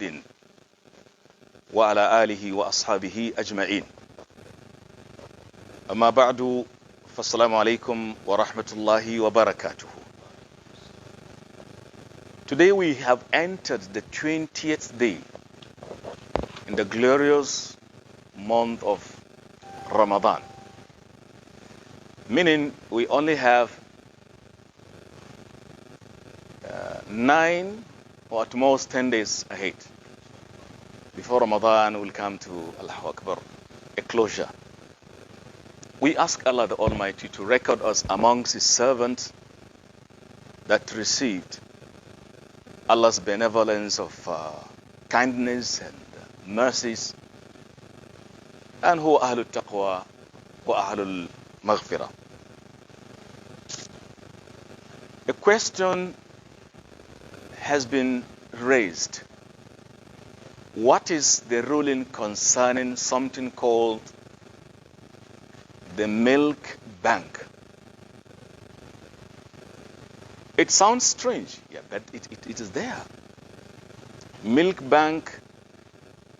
محمد وعلى آله وأصحابه أجمعين أما بعد فالسلام عليكم ورحمة الله وبركاته. Today we have entered the 20th day in the glorious month of Ramadan, meaning we only have 9 or at most 10 days ahead before Ramadan will come to Allahu Akbar, a closure. We ask Allah the Almighty to record us amongst His servants that received Allah's benevolence of kindness and mercies, and who ahlul taqwa wa ahlul maghfirah. A question has been raised. What is the ruling concerning something called the milk bank? It sounds strange, yeah, but it is there. Milk bank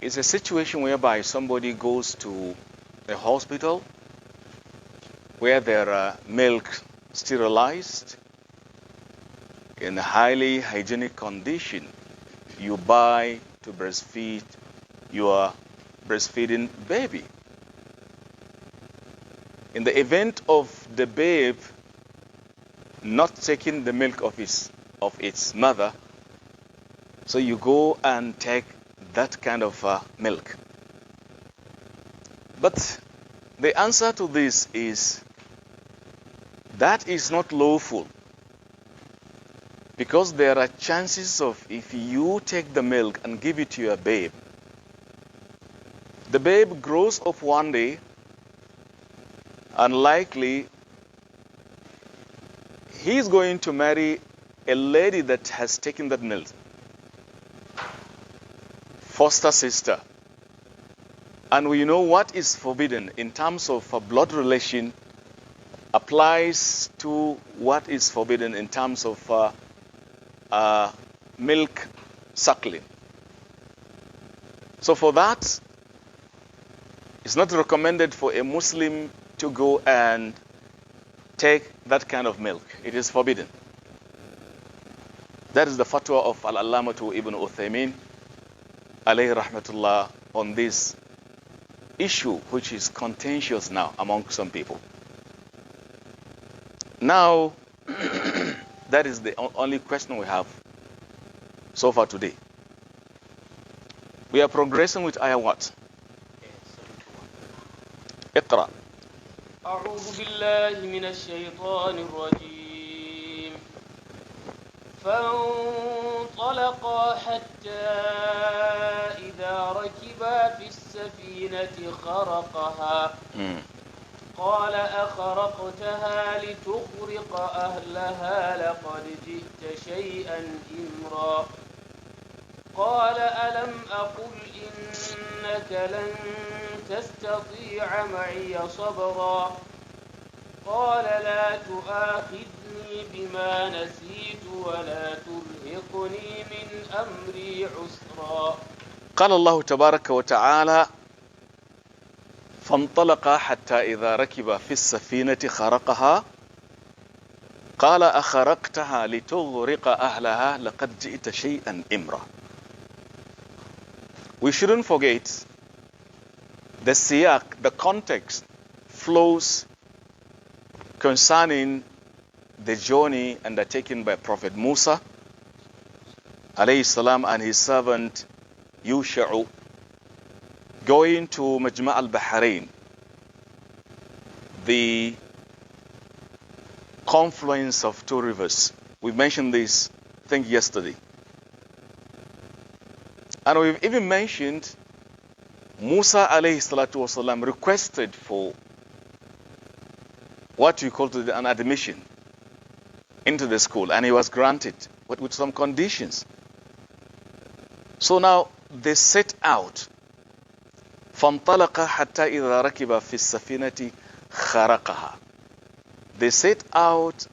is a situation whereby somebody goes to a hospital where there are milk sterilized in a highly hygienic condition. You buy to breastfeed your breastfeeding baby. In the event of the babe not taking the milk of its mother, so you go and take that kind of milk. But the answer to this is that is not lawful, because there are chances of, if you take the milk and give it to your babe, the babe grows up one day and likely he's going to marry a lady that has taken that milk, foster sister. And we know what is forbidden in terms of a blood relation applies to what is forbidden in terms of milk suckling. So for that, it's not recommended for a Muslim to go and take that kind of milk. It is forbidden. That is the fatwa of Al-Allamatu Ibn Uthman alayhi rahmatullah on this issue, which is contentious now among some people. Now, that is the only question we have so far today. We are progressing with ayah what? اقرأ. أعوذ بالله من الشيطان الرجيم. فانطلقا حتى إذا ركبا في السفينة خرقها قال أخرقتها لتغرق أهلها لقد جئت شيئا إمرا قال ألم أقل إنك لن تستطيع معي صبرا قال لا تؤاخذني بما نسيت ولا ترهقني من أمري عسرا. قال الله تبارك وتعالى فانطلقا حتى إذا ركب في السفينة خرقها قال أخرقتها لتغرق أهلها لقد جئت شيئا إمرا. We shouldn't forget the siyak, the context flows concerning the journey undertaken by Prophet Musa alayhi salam and his servant Yusha'u going to Majma' al-Bahrain, the confluence of two rivers. We mentioned this thing yesterday. And we've even mentioned Musa alayhi salatu wasalam requested for what you call an admission into the school, and he was granted, but with some conditions. So now they set out. فَانْطَلَقَ حَتَّى إِذَا رَكِبَ فِي السَّفِينَةِ خَرَقَهَا. They set out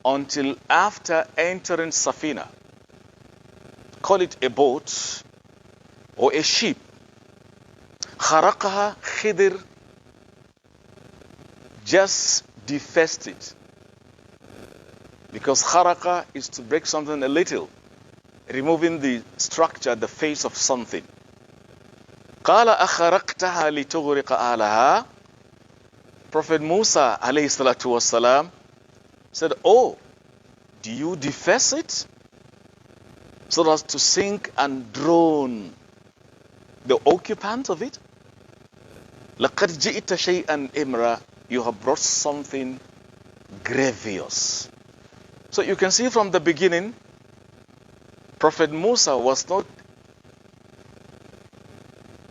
until after entering Safina. Call it a boat or a sheep. خرقها, Khidr just defaced it. Because kharaqa is to break something a little, removing the structure, the face of something. قال أخرقتها لتغرق أهلها. Prophet Musa alayhi salatu wasalam said, oh, do you deface it so as to sink and drown the occupant of it? لَقَدْ جِئْتَ شَيْئًا إِمْرًا. You have brought something grievous. So you can see from the beginning, Prophet Musa was not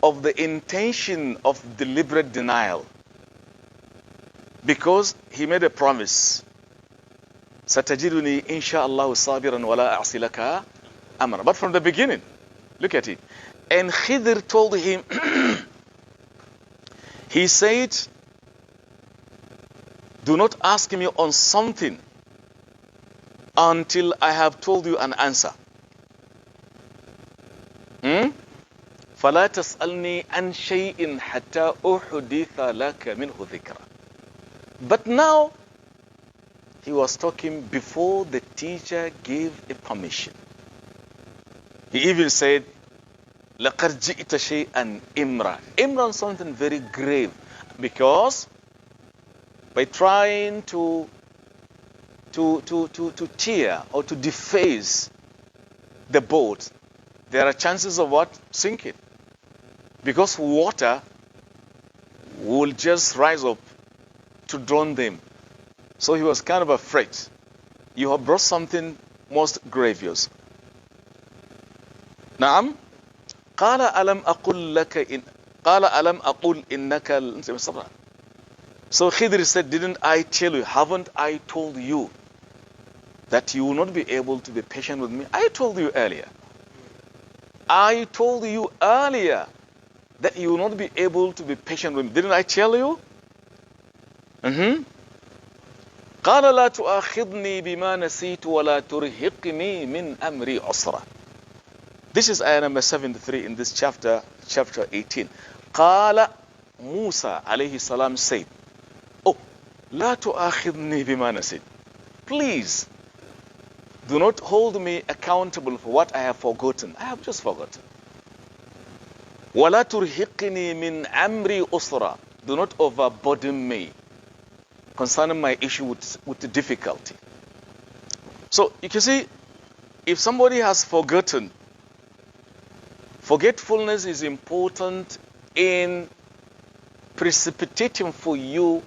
of the intention of deliberate denial, because he made a promise. سَتَجِدُنِي إِنْ شَاءَ اللَّهُ صَابِرًا وَلَا أَعْصِي لَكَ أَمْرًا. But from the beginning, look at it. And Khidr told him, he said, do not ask me on something until I have told you an answer. فَلَا تَسْأَلْنِي عَنْ شَيْءٍ حَتَّى أُحْدِثَ لَكَ مِنْهُ ذِكْرًا. But now, he was talking before the teacher gave a permission. He even said, لَقَدْ جِئْتَ شَيْئًا إِمْرًا. Imran, something very grave, because by trying to tear or to deface the boat, there are chances of what? Sinking. Because water will just rise up to drown them. So he was kind of afraid. You have brought something most grievous. Naam. قال ألم أقل لك إن قال ألم أقول إنك. So Khidr said, didn't I tell you, haven't I told you that you will not be able to be patient with me? I told you earlier. I told you earlier that you will not be able to be patient with me. Didn't I tell you? قال لا تؤاخذني بما نسيت ولا ترهقني من أمري عسرا. This is ayah number 73 in this chapter 18. قال Musa alayhi salam said, oh, لا تؤاخذني بما نسيت. Please, do not hold me accountable for what I have forgotten. I have just forgotten. ولا ترهقني من أمري عسرا. Do not overburden me concerning my issue with the difficulty. So you can see, if somebody has forgotten, forgetfulness is important in precipitating for you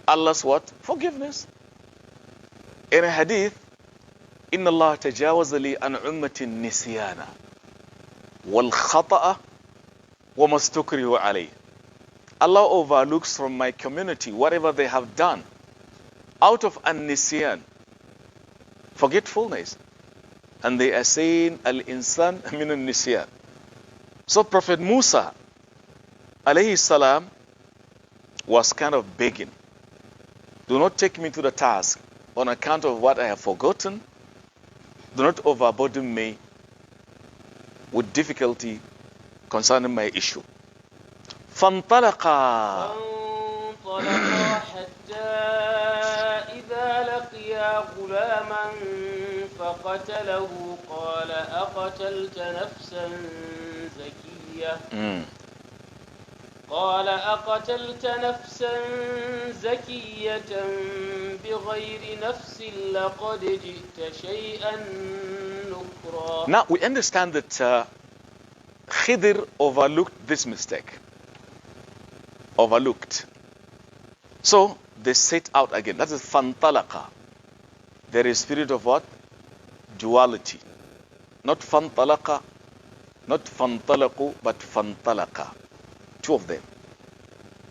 Allah's what? Forgiveness. In a hadith, إن الله تجاوز لي عن أمة النسيان والخطأ وما استكره عليه. Allah overlooks from my community whatever they have done out of an-nisyan, forgetfulness. And they are saying al-insan min al-nisyan. So Prophet Musa alayhi salam was kind of begging, do not take me to the task on account of what I have forgotten. Do not overburden me with difficulty concerning my issue. فانطلقا حتى إذا لقيا غلاما فقتله قال أقتلت نفسا زكية بغير نفس لقد جئت شيئا نكرا. Now we understand that Khidr overlooked this mistake. Overlooked. So they set out again. That is fantalaqa. There is spirit of what? Duality. Not fantalaqa, not fantalaqu, but fantalaqa. Two of them.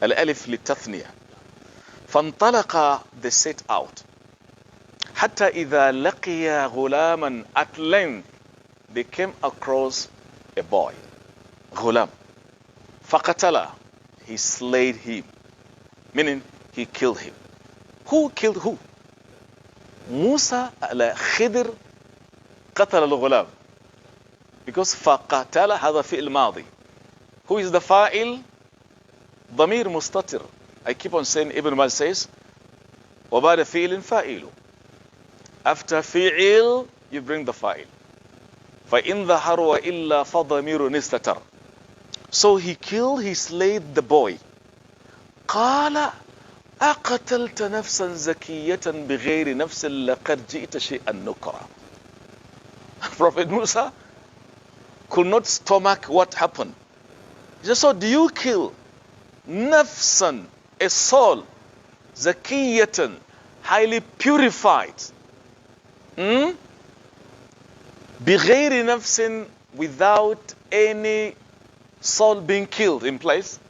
Al-alif li-tathniya. Fantalaqa, they set out. Hatta idha laqiya ghulaman. At length, they came across a boy. Ghulam. Faqatala. He slayed him. Meaning, he killed him. Who killed who? Musa ala Khidr qatal al-ghulam. Because فقتل هذا فعل ماضي. Who is the fa'il? ضمير مستتر. I keep on saying, Ibn Mal says, وبعد فعل فاعل. After fi'il, you bring the fa'il. فإن ظهر وإلا فضمير نستتر. So he killed, he slayed the boy. قال أقتلت نفسا زكية بغير نفس لقد جئت شيئا نكرا. Prophet Musa could not stomach what happened. He said, so do you kill nafsan, a soul, zakiyatan, highly purified, بغير nafsin, without any soul being killed in place?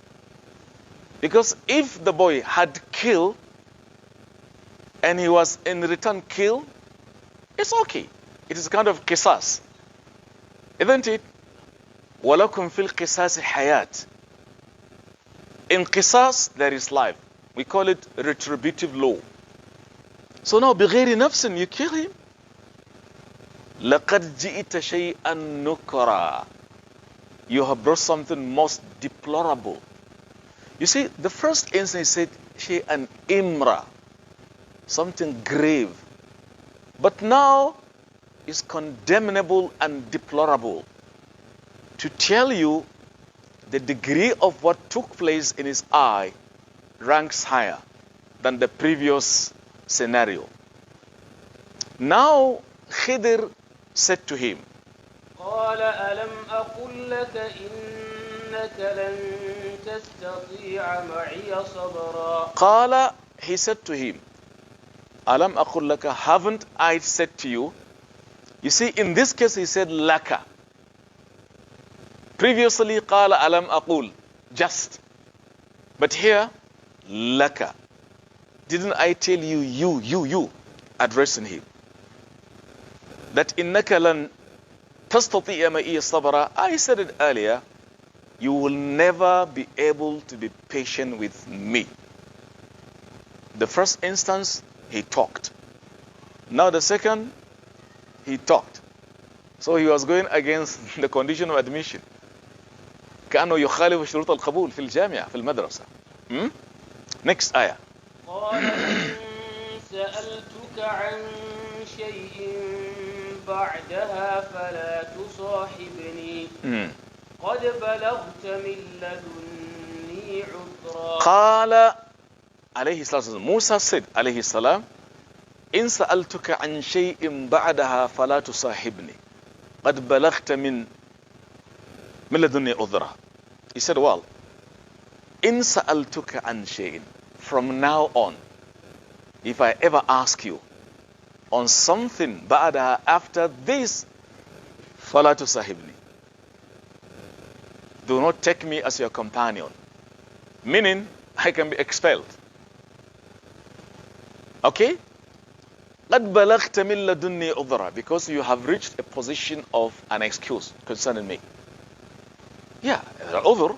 Because if the boy had killed and he was in return killed, it's okay. It is a kind of qisas, isn't it? وَلَكُمْ فِي الْقِسَاسِ حَيَاةٍ. In qisas, there is life. We call it retributive law. So now, بِغَيْرِ نَفْسٍ, you kill him. لَقَدْ جِئِتَ شَيْئًا نُكْرًا. You have brought something most deplorable. You see, the first instance said شَيْئًا إِمْرًا, something grave. But now, it's condemnable and deplorable. To tell you the degree of what took place in his eye ranks higher than the previous scenario. Now Khidr said to him, قال ألم أقل لك إنك لن تستطيع معي صبرا. قال, he said to him, ألم أقل لك, haven't I said to you? You see, in this case he said laka. Previously, قال ألم أقول, just. But here, laka. Didn't I tell you, you, addressing him, that إنك لن تستطيع معي صبرا? I said it earlier, you will never be able to be patient with me. The first instance, he talked. Now the second, he talked. So he was going against the condition of admission. كأنه يخالف شروط القبول في الجامعة في المدرسة. Next ayah. قال إن سألتك عن شيء بعدها فلا تصاحبني قد بلغت من لدني عذرا. قال عليه الصلاة والسلام, Musa said عليه السلام, إن سألتك عن شيء بعدها فلا تصاحبني قد بلغت من لدني عذرا. He said, well, إن سألتك عن شيء, from now on, if I ever ask you on something بعدها, after this, فلا تصاحبني, do not take me as your companion. Meaning, I can be expelled. Okay? قد بلغت من لدني عذرا, because you have reached a position of an excuse concerning me. Yeah, عذر,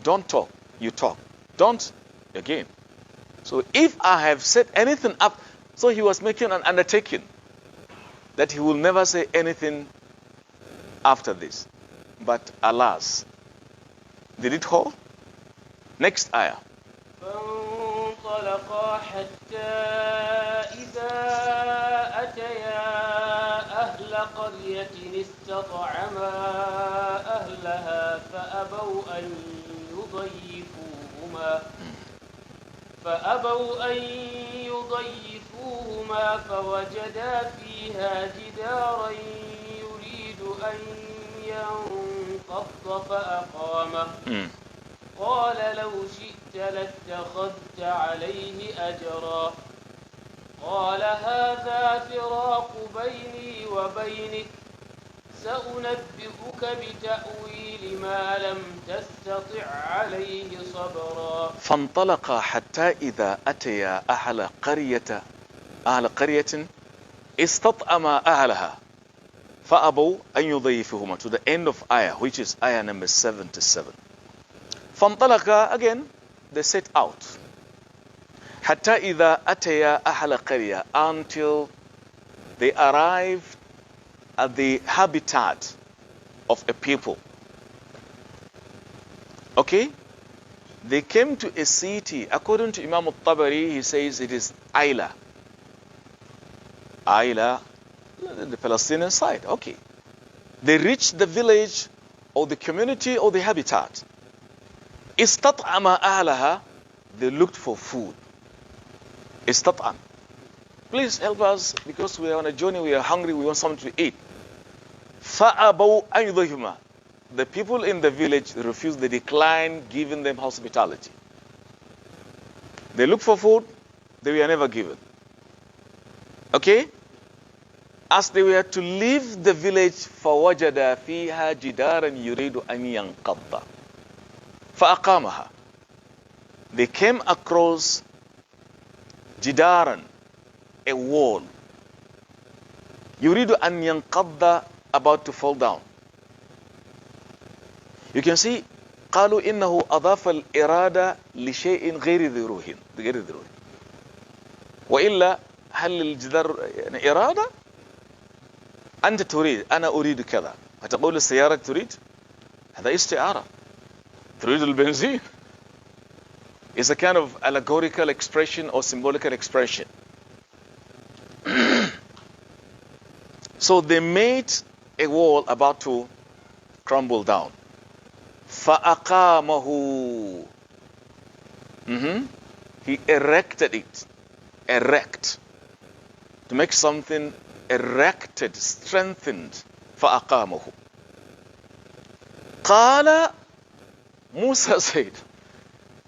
don't talk, you talk. Don't, again. So if I have said anything up, so he was making an undertaking that he will never say anything after this. But alas, did it hold? Next ayah. فانطلقا حتى إذا أتيا أهل قرية استطعما أهلها فأبوا أن يضيفوهما فوجدا فيها جدارا يريد أن ينقض فأقامه. قال لو شئت لاتخذت عليه أجرا. قال هذا فراق بيني وبينك سأنبئك بتأويل ما لم تستطع عليه صبرا. فانطلقا حتى إذا أتيا أهل قرية استطعما أهلها فأبوا أن يضيفوهما, to the end of ayah, which is ayah number 77. فانطلقا, again they set out. حتى إذا أتيا أهل قرية, until they arrived at the habitat of a people. Okay? They came to a city. According to Imam al-Tabari, he says it is Ayla. Ayla, the Palestinian side. Okay. They reached the village or the community or the habitat. Istat'ama ahlaha. They looked for food. Istat'am. Please help us because we are on a journey, we are hungry, we want something to eat. Fa'abaw aydhihima. The people in the village refused, they declined giving them hospitality. They looked for food, they were never given. Okay? As they were to leave the village, فَوَجَدَ فِيهَا جِدَارًا يُرِيدُ أَنْ يَنْقَضَّ فَأَقَامَهَا. They came across jidaran, a wall. يُرِيدُ أَنْ يَنْقَضَّ, about to fall down. You can see قالوا إنه أضاف الإرادة لشيء غير ذروه وإلا هل الجدار يعني إرادة؟ أنت تريد، أنا أريد كذا، فتقول السيارة تريد، هذا استعارة. تريد البنزين. It's a kind of allegorical expression or symbolical expression. So they made a wall about to crumble down. فَأَقَامَهُ. He erected it. Erect. To make something erected, strengthened. فَأَقَامَهُ. قال, Musa said,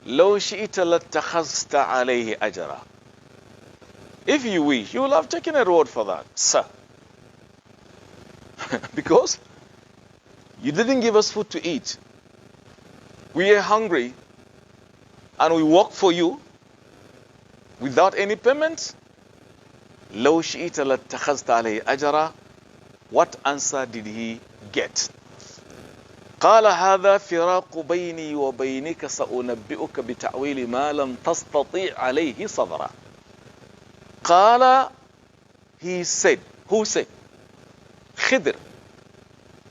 لو شئت لاتخذت عليه أجرا. If you wish, you will have taken a reward for that, sir. Because you didn't give us food to eat. We are hungry and we work for you without any payment. لو شئت لاتخذت عليه أجرا. What answer did he get? قال هذا فراق بيني وبينك سأنبئك بتأويل ما لم تستطيع عليه صبرا. قال, he said, who said? خضر.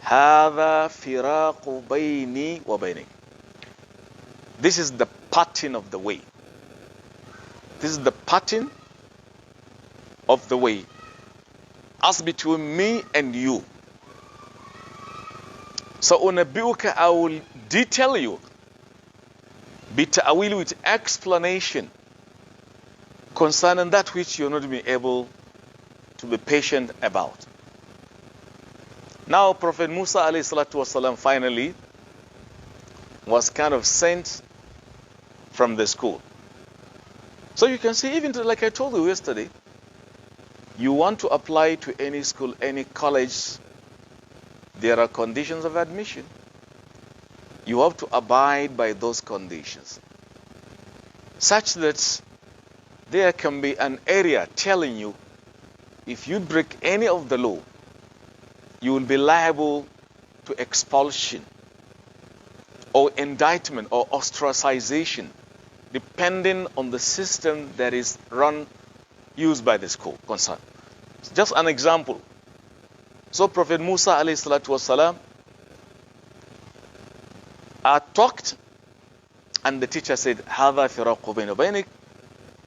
هذا فراق بيني وبينك. This is the parting of the way. This is the parting of the way as between me and you. So unabbiuka, I will detail you, bita'awil, with explanation concerning that which you're not being able to be patient about. Now Prophet Musa alayhi salatu wasalam finally was kind of sent from the school. So you can see, even like I told you yesterday, you want to apply to any school, any college, there are conditions of admission. You have to abide by those conditions, such that there can be an area telling you, if you break any of the law, you will be liable to expulsion or indictment or ostracization, depending on the system that is used by the school concerned. Just an example. So Prophet Musa alayhi salatu wasalam talked, and the teacher said, هذا فراق بيني وبينك,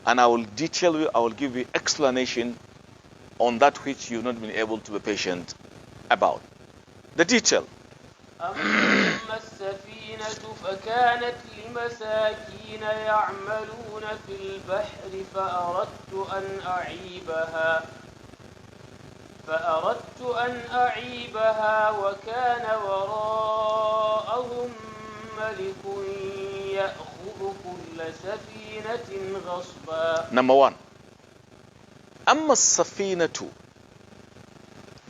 and I will detail you, I will give you explanation on that which you've not been able to be patient about. The detail. أما السفينة فكانت لمساكين يعملون في البحر فأردت أن أعيبها وكان وراءهم ملك يأخذ كل سفينة غصبا. Number one. أما السفينة,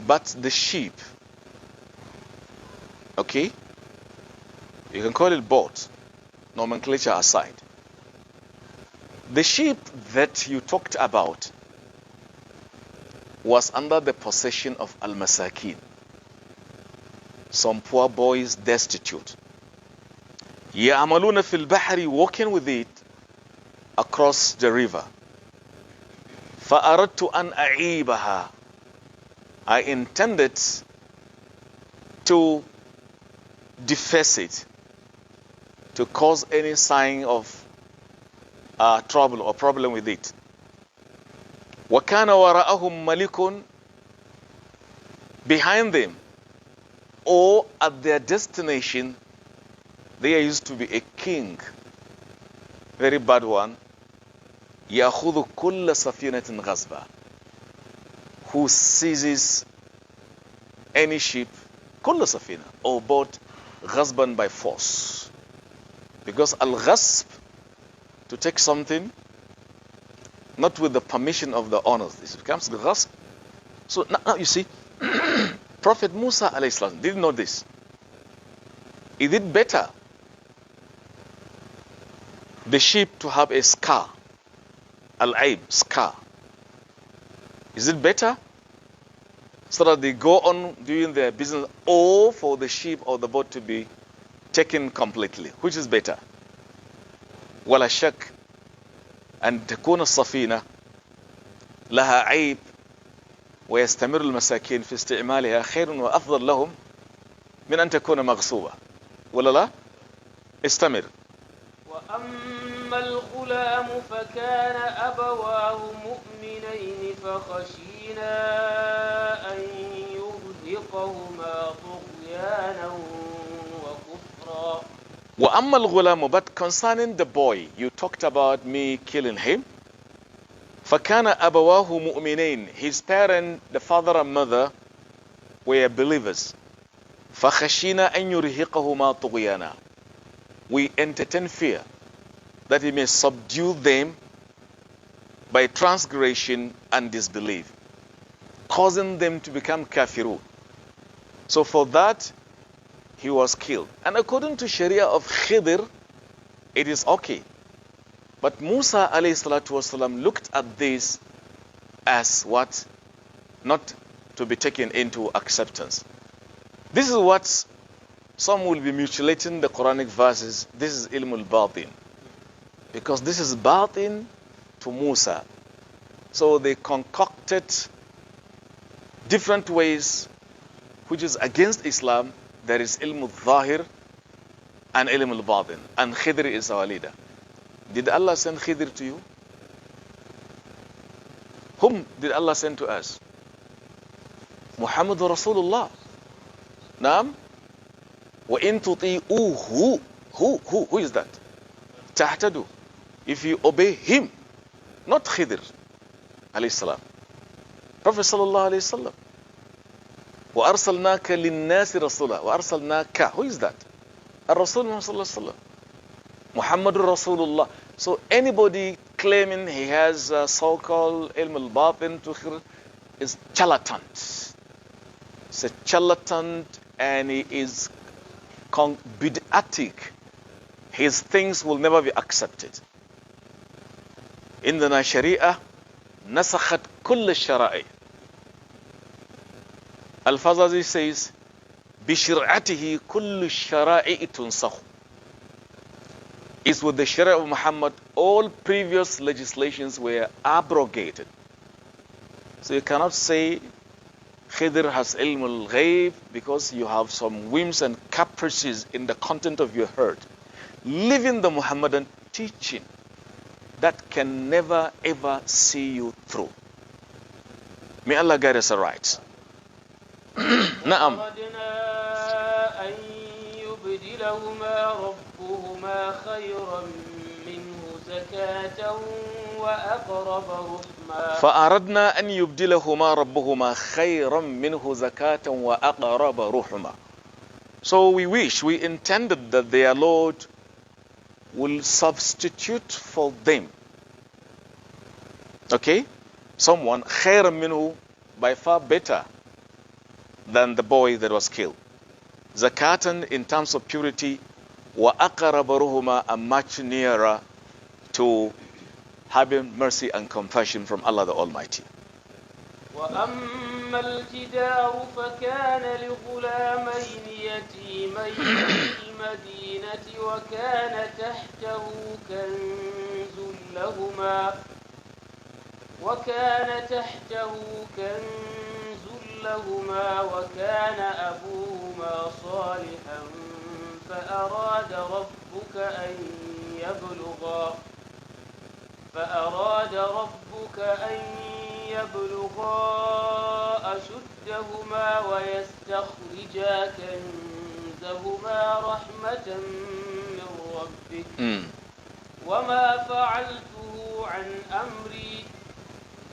but the sheep. Okay? You can call it boat, nomenclature aside. The sheep that you talked about was under the possession of al-masakin, some poor boys destitute. يَعْمَلُونَ فِي الْبَحْرِ, walking with it across the river. فَأَرَدْتُ أَنْ أَعِيبَهَا, I intended to deface it, to cause any sign of trouble or problem with it. وَكَانَ وَرَأَهُمْ مَلِكٌ, behind them or at their destination there used to be a king, very bad one, يَأْخُذُ كُلَّ سَفِينَةٍ غَصْبًا, who seizes any ship, كُلَّ سَفِينَة, or boat, غَصْبًا, by force. Because al-ghasb, to take something not with the permission of the owners, this becomes ghasb. So now you see, Prophet Musa alayhi salam didn't know this. He did better the sheep to have a scar, al-aib, scar. Is it better so that they go on doing their business, or for the sheep or the boat to be taken completely? Which is better? ولا شك أن تكون السفينة لها عيب ويستمر المساكين في استعمالها خير وأفضل لهم من أن تكون مغصوبة. ولا لا؟ استمر. وأما الغلام فكان أبواه مؤمنين فخشينا أن يرهقهما طغيانا وكفرا. وأما الغلام, but concerning the boy, you talked about me killing him. فكان أبواه مؤمنين, his parent, the father and mother, were believers. فخشينا أن يرهقهما طغيانا, we entertain fear that he may subdue them by transgression and disbelief, causing them to become kafirun. So for that he was killed. And according to Sharia of Khidr, it is okay. But Musa alayhi salatu wasalam looked at this as what? Not to be taken into acceptance. This is what some will be mutilating the Quranic verses. This is ilmul batin, because this is batin to Musa. So they concocted different ways which is against Islam. There is ilmul zahir and ilmul batin, and Khidr is our leader. Did Allah send Khidr to you? Whom did Allah send to us? Muhammadur Rasulullah. Naam. وَإِن تُطِيعُوهُ, who is that? تَهْتَدُوا, if you obey him, not Khidr alayhi salam. Prophet sallallahu alayhi wasallam. وَأَرْسَلْنَاكَ لِلنَّاسِ رَسُولًا, وَأَرْسَلْنَاكَ, who is that? Ar-Rasul Muhammad sallallahu alayhi wasallam, Muhammadur Rasulullah. So anybody claiming he has so-called ilm al-batin to Khidr is charlatan. It's a charlatan, and he is bid'atic. His things will never be accepted. In the Sharia, nasakhat kull shara'i. Al-Fazazi says, bishir'atihi kullu shara'i tunsakh. Is with the Sharia of Muhammad, all previous legislations were abrogated. So you cannot say Khidr has ilm al-ghayb because you have some whims and caprices in the content of your heart. Living the Muhammadan teaching, that can never ever see you through. May Allah guide us aright. Naam. ربهما خيرا منه زكاة وأقرب رحما. فأردنا أن يبدلهما ربهما خيرا منه زكاة وأقرب رحما. So we intended that their Lord will substitute for them, okay, someone خيرا منه, by far better than the boy that was killed. Zakatan, in terms of purity, wa aqrab ruhuma, are much nearer to having mercy and compassion from Allah the Almighty. وأما الجدار فكان لغلامين يتيمين في المدينة وكان تحته كنز لهما وكان أبوهما صالحا فأراد ربك أن يبلغا أشدهما ويستخرجا كنزهما رحمة من ربك وما فعلته عن أمري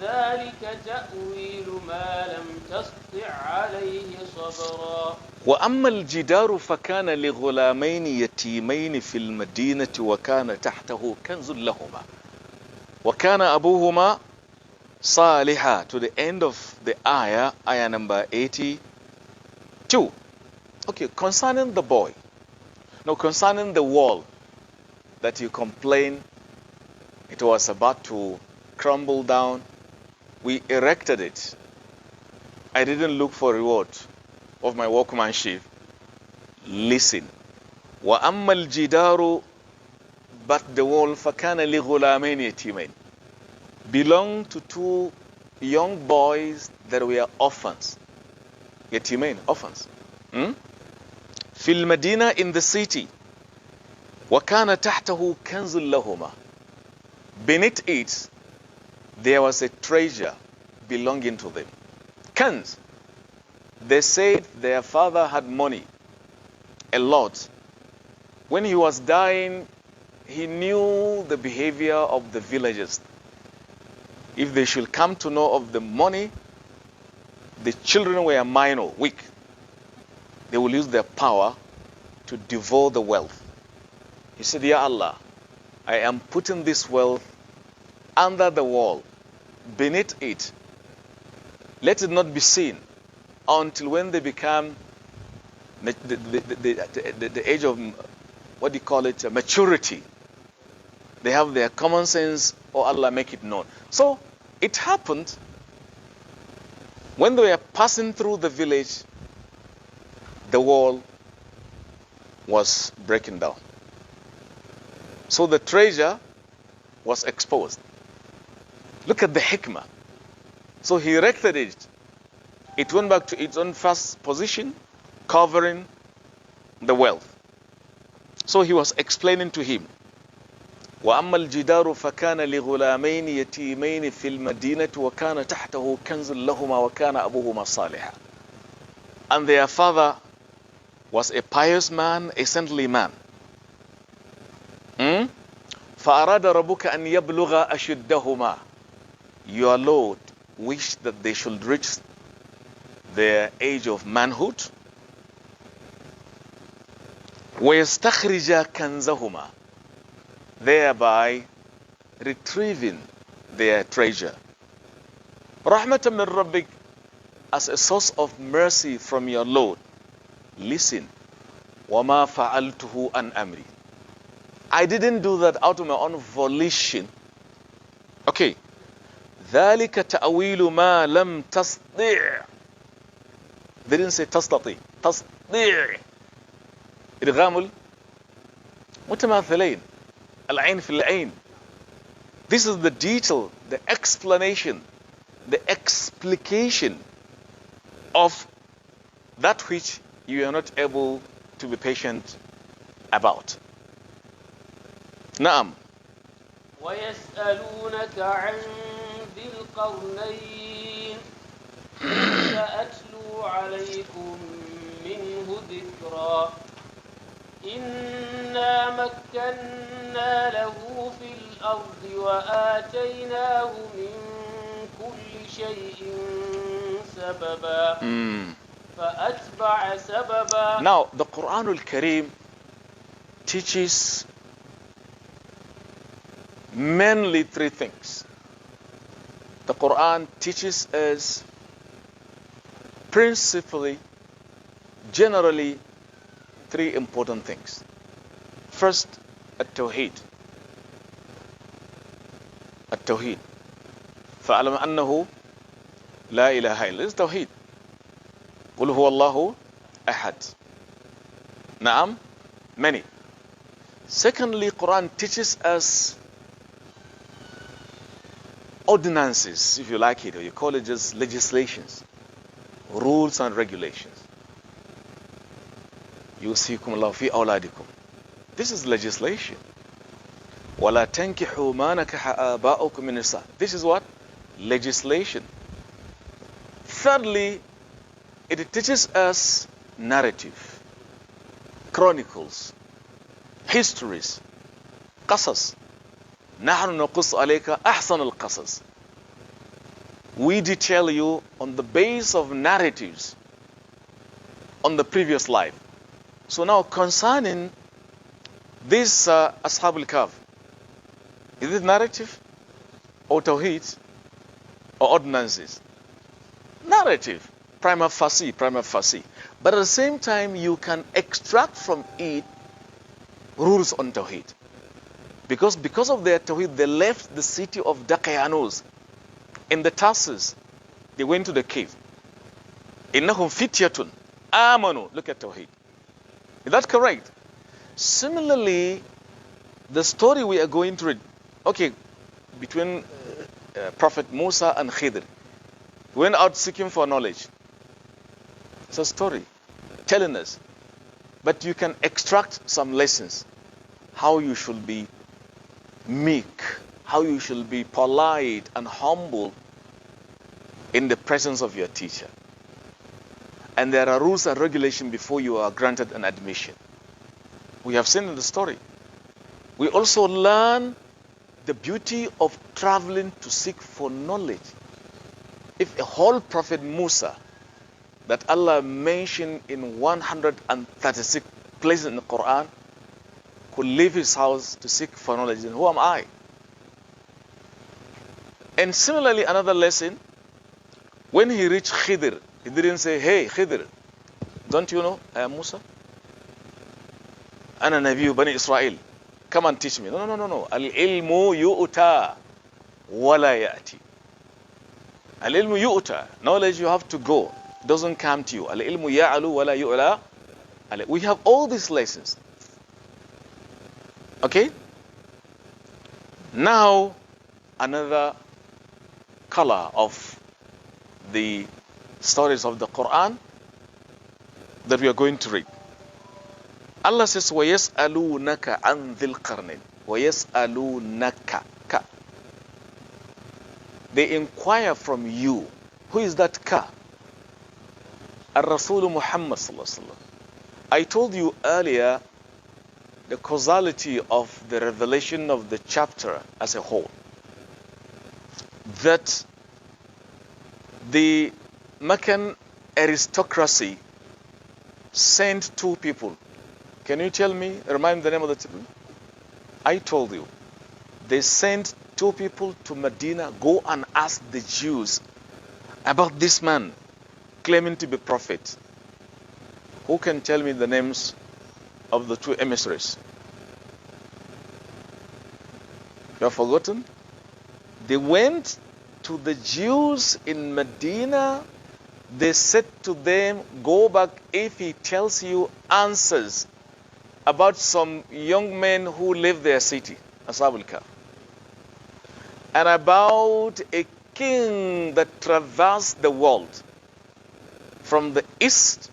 ذلك تأويل ما لم تسطع عليه صبرا وأما الجدار فكان لغلامين يتيمين في المدينة وكان تحته كنز لهما وكان أبوهما صالحا, to the end of the ayah number 82. Okay, concerning the boy, now concerning the wall that you complain it was about to crumble down, we erected it. I didn't look for reward of my workmanship. Listen. وَأَمَّا الْجِدَارُ, but the wall فَكَانَ لِغُلَامَيْنِ يَتِيمَيْنِ, belonged to two young boys that were orphans. Yatimain, orphans. فِي الْمَدِينَةِ, in the city. وَكَانَ تَحْتَهُ كَنْزٌ لَهُمَا, beneath it there was a treasure belonging to them. Kanz. They said their father had money, a lot. When he was dying, he knew the behavior of the villagers. If they should come to know of the money, the children were minor, weak. They will use their power to devour the wealth. He said, Ya Allah, I am putting this wealth under the wall, beneath it. Let it not be seen until when they become the age of, what do you call it, maturity. They have their common sense, or Allah make it known. So it happened when they were passing through the village, the wall was breaking down. So the treasure was exposed. Look at the hikmah. So he erected it. It went back to its own first position, covering the wealth. So he was explaining to him, وَأَمَّا الْجِدَارُ فَكَانَ لِغُلَامَيْنِ يَتِيمَيْنِ فِي الْمَدِينَةِ وَكَانَ تَحْتَهُ كَنْزٌ لَهُمَا وَكَانَ أَبُوهُمَا صَالِحًا. And their father was a pious man, a saintly man. فَأَرَادَ رَبُّكَ أَنْ يَبْلُغَ أَشُدَّهُمَا. Your Lord wished that they should reach their age of manhood. وَيَسْتَخْرِجَ كَنْزَهُمَا, thereby retrieving their treasure. رَحْمَةً مِّن رَبِّكَ, as a source of mercy from your Lord. Listen. وَمَا فَعَلْتُهُ عَنْ أَمْرِي. I didn't do that out of my own volition. Okay. ذَلِكَ تَأْوِيلُ مَا لَمْ تَسْطِعْ. They didn't say تستطيع. تسطيع. إدغام المتماثلين. العين في العين. This is the detail, the explanation, the explication of that which you are not able to be patient about. نعم. ويسألونك عن ذي القرنين سأتلو عليكم منه ذكرا إنا مكنا له في الأرض وآتيناه من كل شيء سببا فأتبع سببا. Now the Quran al-Kareem teaches mainly three things. The Quran teaches us principally, generally, three important things. First, at-tawheed. At-tawheed. فَأَعْلَمْ أَنَّهُ لَا إِلَهَ إِلَّا. This is tawheed. قُلْ هُوَ اللَّهُ أَحَدٌ. Naam, many. Secondly, Quran teaches us ordinances, if you like it, or you call it just legislations, rules and regulations. يوصيكم الله في أولادكم. This is legislation. ولا تنكحوا ما نكح آباؤكم من النساء. This is what? Legislation. Thirdly, it teaches us narrative, chronicles, histories, قصص. نحن نقص عليك أحسن القصص. We detail you on the base of narratives on the previous life. So now concerning this Ashab al-Kahf, is it narrative or tawheed or ordinances? Narrative, prima facie. But at the same time, you can extract from it rules on tawheed. Because of their tawheed, they left the city of Daqayanus in the Tarsus. They went to the cave. Innahum fityatun amanu. Look at tawheed. Is that correct? Similarly, the story we are going to read, okay, between Prophet Musa and Khidr, went out seeking for knowledge. It's a story telling us, but you can extract some lessons. How you should be meek, how you should be polite and humble in the presence of your teacher. And there are rules and regulations before you are granted an admission. We have seen in the story. We also learn the beauty of traveling to seek for knowledge. If a whole Prophet Musa that Allah mentioned in 136 places in the Quran could leave his house to seek for knowledge, then who am I? And similarly, another lesson, when he reached Khidr, he didn't say, hey Khidr, don't you know I am Musa? Ana Nabiyu Bani Israel. Come and teach me. No. Al-ilmu yu'ta wala ya'ti. Al-ilmu yu'ta. Knowledge you have to go. Doesn't come to you. Al-ilmu ya'alu wala yu'la. We have all these lessons. Okay? Now, another color of the stories of the Quran that we are going to read. Allah says, وَيَسْأَلُونَكَ عَنْ ذِي الْقَرْنِينَ وَيَسْأَلُونَكَ. They inquire from you. Who is that ka? Ar-Rasul Muhammad sallallahu alaihi wasallam. I told you earlier the causality of the revelation of the chapter as a whole. That the Meccan aristocracy sent two people. Can you tell me, remind me the name of the two people? I told you. They sent two people to Medina, go and ask the Jews about this man claiming to be prophet. Who can tell me the names of the two emissaries? You have forgotten? They went to the Jews in Medina. They said to them, go back if he tells you answers about some young men who live their city, Ashab al-Kahf, and about a king that traversed the world from the east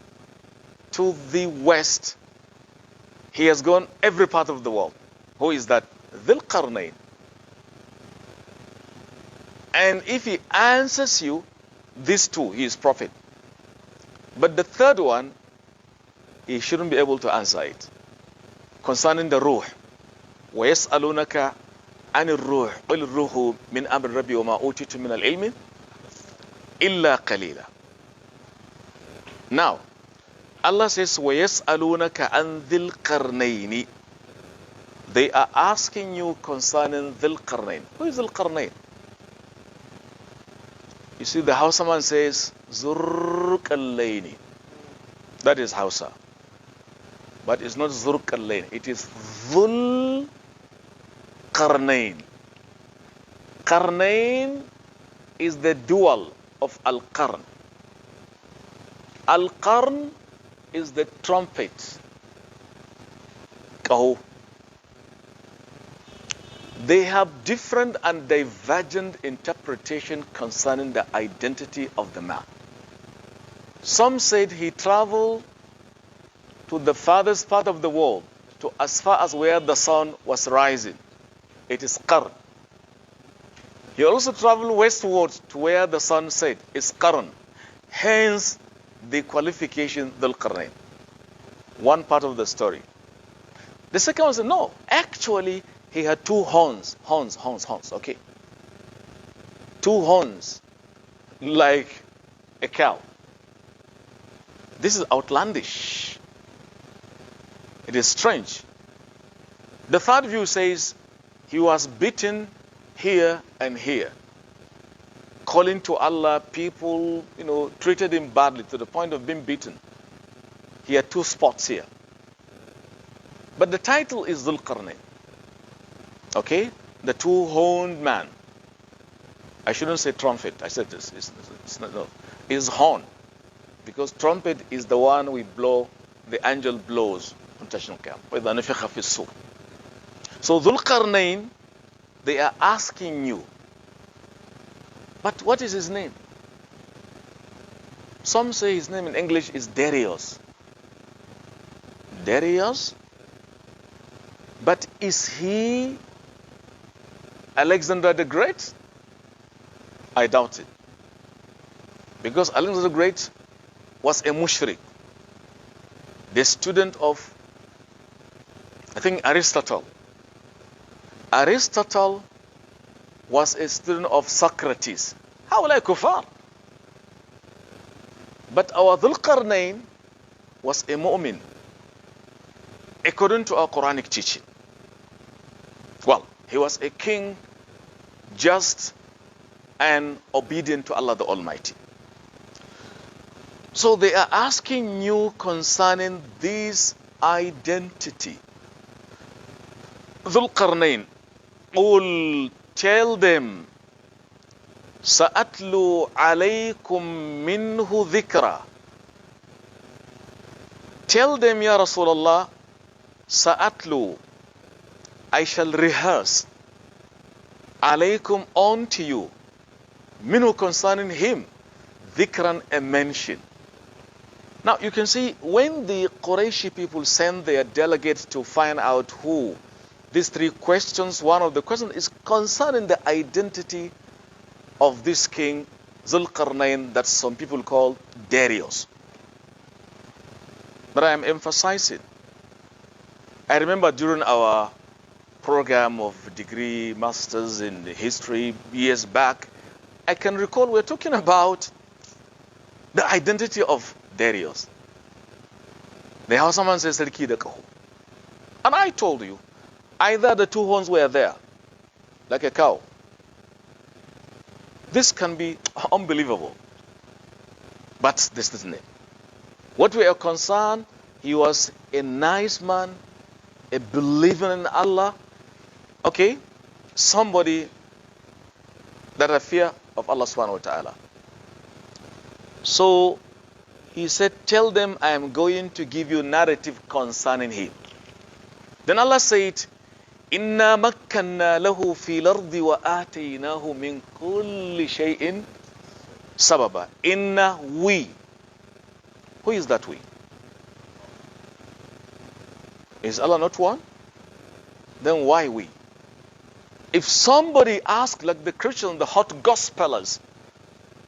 to the west. He has gone every part of the world. Who is that? Dhul Qarnayn. And if he answers you, these two, he is prophet. But the third one, he shouldn't be able to answer it. Concerning the ruh, وَيَسْأَلُونَكَ عَنِ الرُّوحِ قُلِ الرُّوحُ مِنْ أَمْرِ رَبِّي وَمَا أُوتِيتُ مِنَ الْعِلْمِ إِلَّا قَلِيلًا. Now, Allah says, وَيَسْأَلُونَكَ عَنْ ذِي الْقَرْنَيْنِ. They are asking you concerning Dhul Qarnayn. Who is Dhul Qarnayn? You see, the Hausa man says, Zurqalayni. That is Hausa. But it's not Zurqalayni. It is Dhul Qarnayn. Qarnayn is the dual of Al-Qarn. Al-Qarn is the trumpet. Kahu. They have different and divergent interpretation concerning the identity of the man. Some said he traveled to the farthest part of the world, to as far as where the sun was rising. It is qarn. He also traveled westwards to where the sun set. It's qarn. Hence the qualification Dhul Qarnayn. One part of the story. The second one said, no, actually he had two horns. Horns, okay. Two horns, like a cow. This is outlandish. It is strange. The third view says he was beaten here and here. Calling to Allah, people, treated him badly to the point of being beaten. He had two spots here. But the title is Dhul Qarnayn. Okay? The two-horned man. I shouldn't say trumpet. I said this. It's not, no. It's horn. Because trumpet is the one we blow, the angel blows on Tashna Qiyam. So Dhul Qarnayn, they are asking you, but what is his name? Some say his name in English is Darius. Darius? But is he Alexander the Great? I doubt it. Because Alexander the Great was a mushrik, the student of, I think, Aristotle. Aristotle was a student of Socrates. How will I kufar? But our Dhul Qarnayn was a mu'min, according to our Quranic teaching. Well, he was a king, just and obedient to Allah the Almighty. So they are asking you concerning this identity. Dhul Qarnayn, قُلْ, tell them, سَأَتْلُو عَلَيْكُمْ مِنْهُ ذِكْرًا. Tell them, Ya Rasulullah, سَأَتْلُو, I shall rehearse, alaykum, unto you, minhu, concerning him, dhikran, a mention. Now you can see when the Qurayshi people send their delegates to find out who, these three questions, one of the questions is concerning the identity of this king Dhul Qarnayn that some people call Darius. But I am emphasizing, I remember during our program of degree, masters in history years back, I can recall we're talking about the identity of Darius. The HAUSA man says, and I told you, either the two horns were there, like a cow. This can be unbelievable. But this isn't it. What we are concerned, he was a nice man, a believer in Allah. Okay? Somebody that had fear of Allah subhanahu wa ta'ala. So he said, tell them I am going to give you narrative concerning him. Then Allah said, Inna makkanna lahu fil ardi wa ataynahu min kulli shay'in sababa. Inna, we. Who is that we? Is Allah not one? Then why we? If somebody asks, like the Christians, the hot gospelers,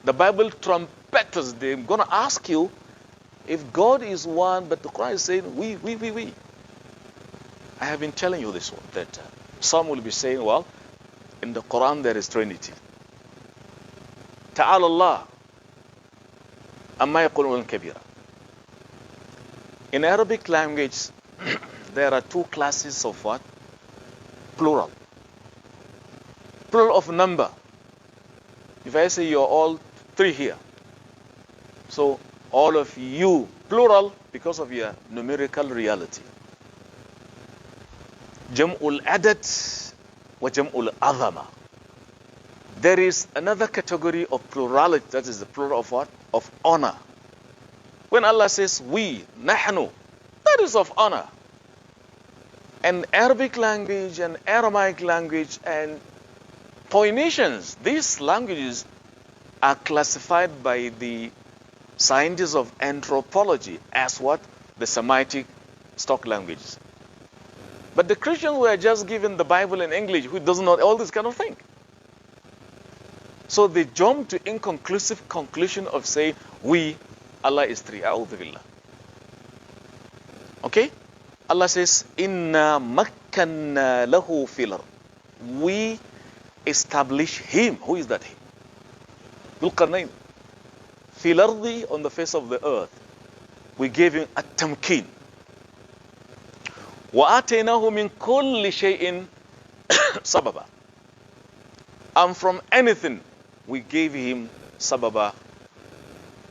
the Bible trumpeters, they're going to ask you, if God is one, but the Quran is saying, we. I have been telling you this one, that some will be saying, well, in the Quran there is Trinity. Ta'ala Allah, amma yaqulun kabira. In Arabic language, there are two classes of what? Plural. Plural of number. If I say you're all three here, so all of you, plural, because of your numerical reality. Jam'ul adad wa jam'ul azama. There is another category of plurality, that is the plural of what? Of honor. When Allah says we, nahnu, that is of honor. And Arabic language and Aramaic language and Phoenicians, these languages are classified by the scientists of anthropology as what? the Semitic stock languages. But the Christians were just given the Bible in English, who does not all this kind of thing. So they jumped to inconclusive conclusion of saying, Allah is three. A'udhu billah. Okay? Allah says, Inna makkanna lahu fil ard. We establish him. Who is that him? Dhul Qarnayn. Fil ardi, on the face of the earth. We gave him a tamkin. وَآتَيْنَاهُ مِنْ كُلِّ شَيْءٍ sababa. And from anything, we gave him sababa,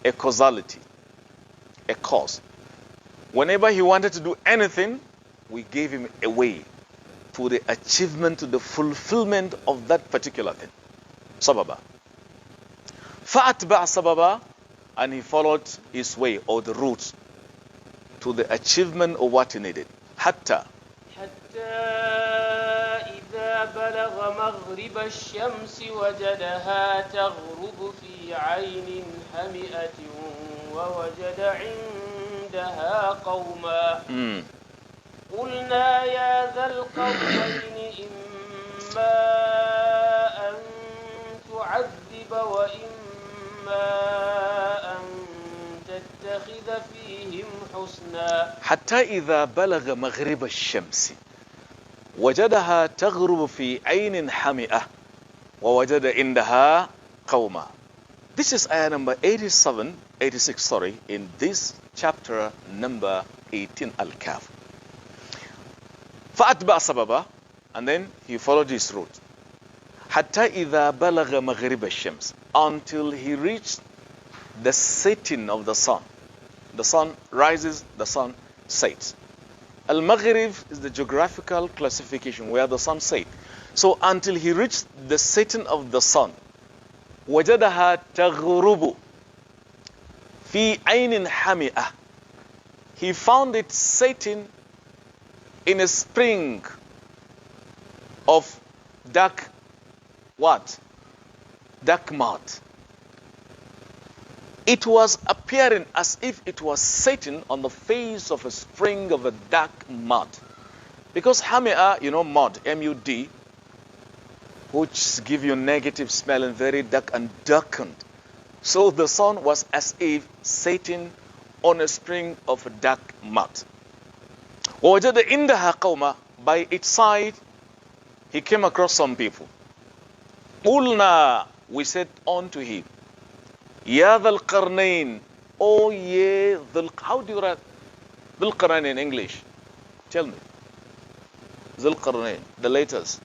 a causality, a cause. Whenever he wanted to do anything, we gave him a way to the achievement, to the fulfillment of that particular thing. Sababa. فَأَتْبَعَ sababa, and he followed his way or the route to the achievement of what he needed. حتى إذا بلغ مغرب الشمس وجدها تغرب في عين حمئة ووجد عندها قوما قلنا يا ذا القرنين إما أن تعذب وإما أن تتخذ فيهم حسنا حتى إذا بلغ مغرب الشمس وجدها تغرب في عين حمئة ووجد عندها قوما. This is ayah number 86 in this chapter number 18 Al-Kahf. فأتبع سببا, and then he followed his route. حتى إذا بلغ مغرب الشمس, until he reached the setting of the sun. The sun rises, the sun sets. Al-Maghrib is the geographical classification where the sun sets. So until he reached the setting of the sun, وَجَدَهَا تَغْرُبُ فِي عَيْنٍ حَمِئَةٍ, he found it setting in a spring of dark what? Dark mud. It was appearing as if it was setting on the face of a spring of a dark mud. Because Hami'ah, mud, M-U-D, which give you negative smell and very dark and darkened. So the sun was as if setting on a spring of dark mud. وَوَجَدَ عِنْدَهَا قَوْمًا, by its side, he came across some people. قُلْنَا, we said unto him, Ya Dhul Qarnayn, oh ye how do you write Dhul Qarnayn in English? Tell me. Dhul Qarnayn, the letters.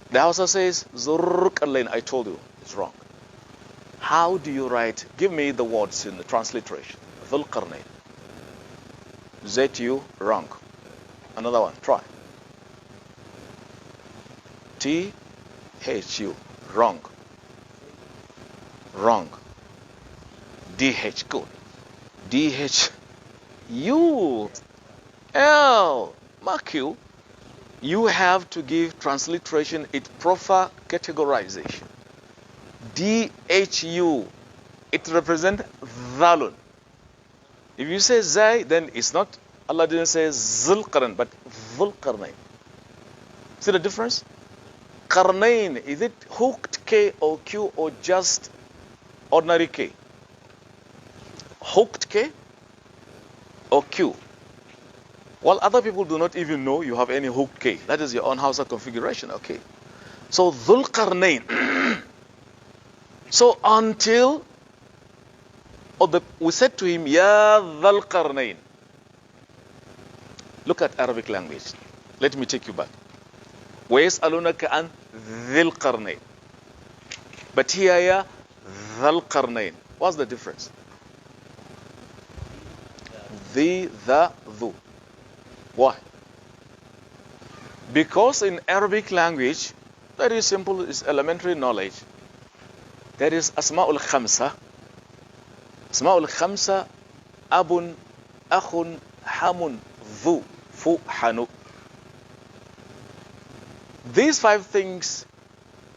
The HAUSA says Zur Qarnayn. I told you, it's wrong. How do you write? Give me the words in the transliteration. Dhul Qarnayn. Z-U, wrong. Another one, try. T-H-U, wrong. Wrong. D-H, good. D-H-U-L, mark you. You have to give transliteration its proper categorization. D-H-U, it represents Dhalun. If you say Zay, then it's not, Allah didn't say Zul Qarn, but Dhul Qarnayn. See the difference? Qarnayn, is it hooked K or Q or just ordinary K? Hooked K or Q? Well, other people do not even know you have any hooked K. That is your own HAUSA configuration, okay? So Dhul Qarnayn. So until we said to him, Ya Dhul Qarnayn. Look at Arabic language. Let me take you back. وَيَسْأَلُونَكَ عَنْ ذِي الْقَرْنَيْنِ. But here, ya Dhul Qarnayn. What's the difference? The, dhu. Why? Because in Arabic language, very simple, is elementary knowledge. There is Asma'ul Khamsa. Asma'ul Khamsa, Abun, Akhun, Hamun, Dhu, Fu, Hanu. These 5 things,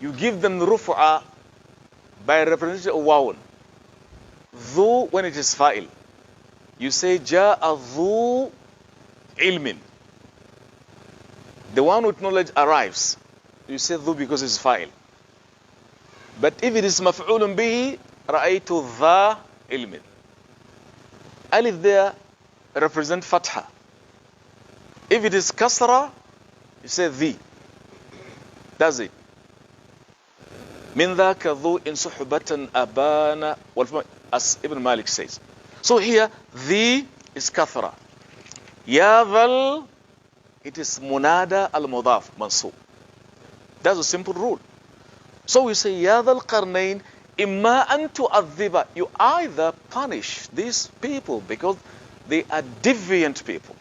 you give them rufu'a by representation of wawun. Dhu when it is fa'il. You say جاء ذو علم. The one with knowledge arrives. You say ذو because it's file. But if it is مفعول به, رأيت ذا علم. Alif there represent fatha. If it is kasra, you say the. That's it. من ذاك ذو إن صحبة أبانا, as Ibn Malik says. So here, the is kathra. Ya dhal, it is munada al-mudaf, mansub. That's a simple rule. So we say, Ya dhal qarnayn, imma an tu'adhiba. You either punish these people because they are deviant people.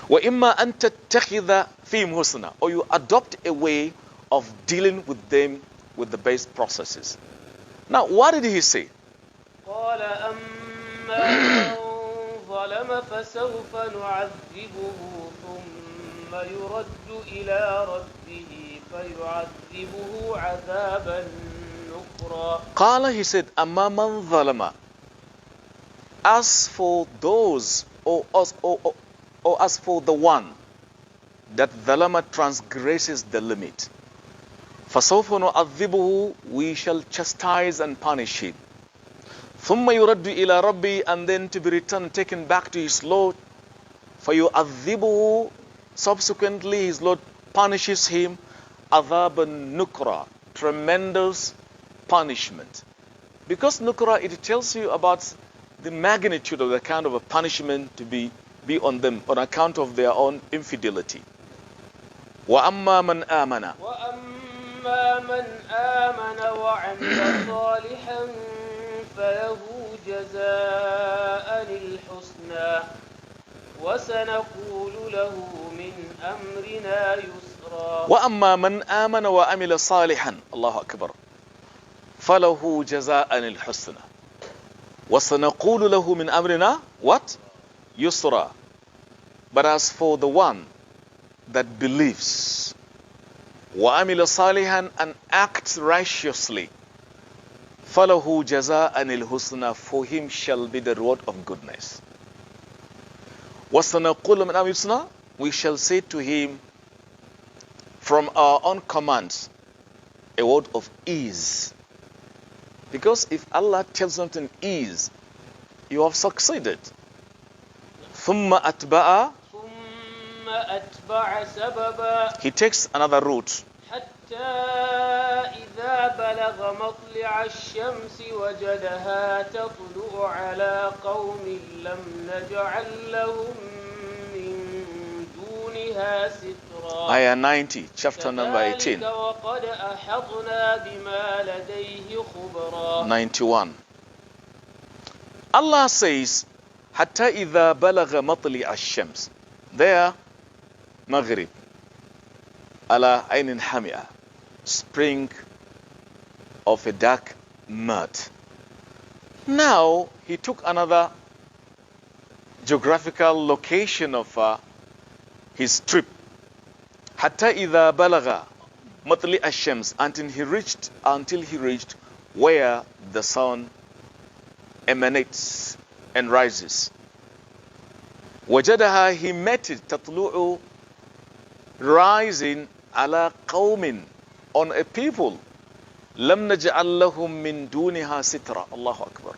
Wa imma an tattakhidha fihim husna. Or you adopt a way of dealing with them with the best processes. Now, what did he say? قال أما من ظلم فسوف نعذبه ثم يرد إلى ربه فيعذبه عذابا نكرا. قال, he said, أما من ظلم. As for those, or as for the one that ظلم transgresses the limit, فسوف نعذبه, we shall chastise and punish him. ثم يرد إلى ربي, and then to be returned, taken back to his Lord. فيعذبه, subsequently his Lord punishes him. عذابا نكرا, tremendous punishment. Because nukra, it tells you about the magnitude of the kind of a punishment to be on them on account of their own infidelity. وَأَمَّا مَنْ آمَنَ. وَأَمَّا مَنْ آمَنَ وَعَمِلَ صَالِحًا فَلَهُ جَزَاءً الْحُسْنَى وَسَنَقُولُ لَهُ مِنْ أَمْرِنَا يُسْرًا. وَأَمَّا مَنْ آمَنَ وَعَمِلَ صَالِحًا, الله أكبر, فَلَهُ جَزَاءً الْحُسْنَى وَسَنَقُولُ لَهُ مِنْ أَمْرِنَا what? يُسْرًا. But as for the one that believes, وَعَمِلَ صَالِحًا, and acts righteously, فَلَهُ جَزَاءً الْحُسْنَى, for him shall be the reward of goodness. وَسَنَقُولُ مِنْ أَمْرِنَا يُسْرًا, we shall say to him from our own commands a word of ease. Because if Allah tells something ease, you have succeeded. ثُمَّ أَتْبَعَ, سببا. he takes another route. حتى إذا بلغ مطلع الشمس وجدها تطلع على قوم لم نجعل لهم من دونها سترا. Ayah 90, chapter number 18. وقد أحطنا بما لديه خبرا. 91. Allah says, حتى إذا بلغ مطلع الشمس. There, Maghrib, ala aynin hamia, spring of a dark mud. Now he took another geographical location of his trip. Hatta idha balaga matli ash-shams, until he reached where the sun emanates and rises. Wajadaha, he met it, tatlu'u, rising, ala qawmin, on a people, lam naj'al lahum min duniha sitra. Allahu Akbar.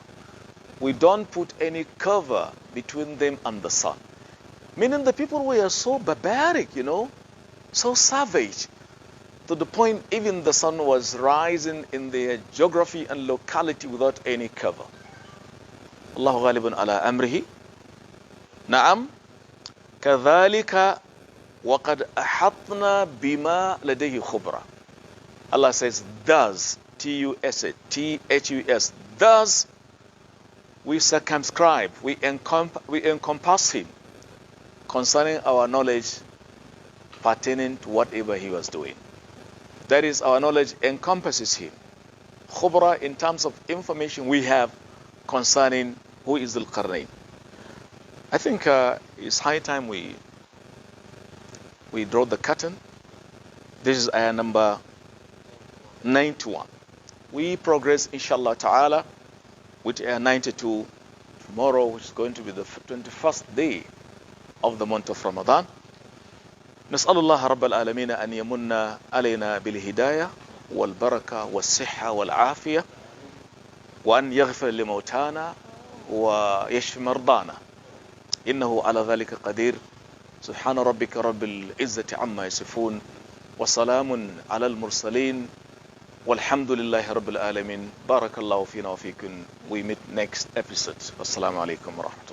We don't put any cover between them and the sun. Meaning the people were so barbaric, so savage, to the point even the sun was rising in their geography and locality without any cover. Allahu ghalibun ala amrihi. Na'am. كذلك وَقَدْ أَحَطْنَا بِمَا لَدَيْهِ خُبْرًا. Allah says, thus, T-U-S-A, T-H-U-S, thus we circumscribe, we encompass him concerning our knowledge pertaining to whatever he was doing. That is, our knowledge encompasses him. Khubra, in terms of information we have concerning who is Dhul-Qarnayn. I think it's high time we draw the curtain. This is ayah number 91. We progress, inshallah ta'ala, with ayah 92 tomorrow, which is going to be the 21st day of the month of Ramadan. نسأل الله رب العالمين أن يمن علينا بالهداية والبركة والصحة والعافية وأن يغفر لموتانا ويشفي مرضانا إنه على ذلك قدير. سبحان ربك رب العزة عما يصفون وسلام على المرسلين والحمد لله رب العالمين. بارك الله فينا وفيكم. We meet next episode. Assalamu alaikum wa rahmatullah.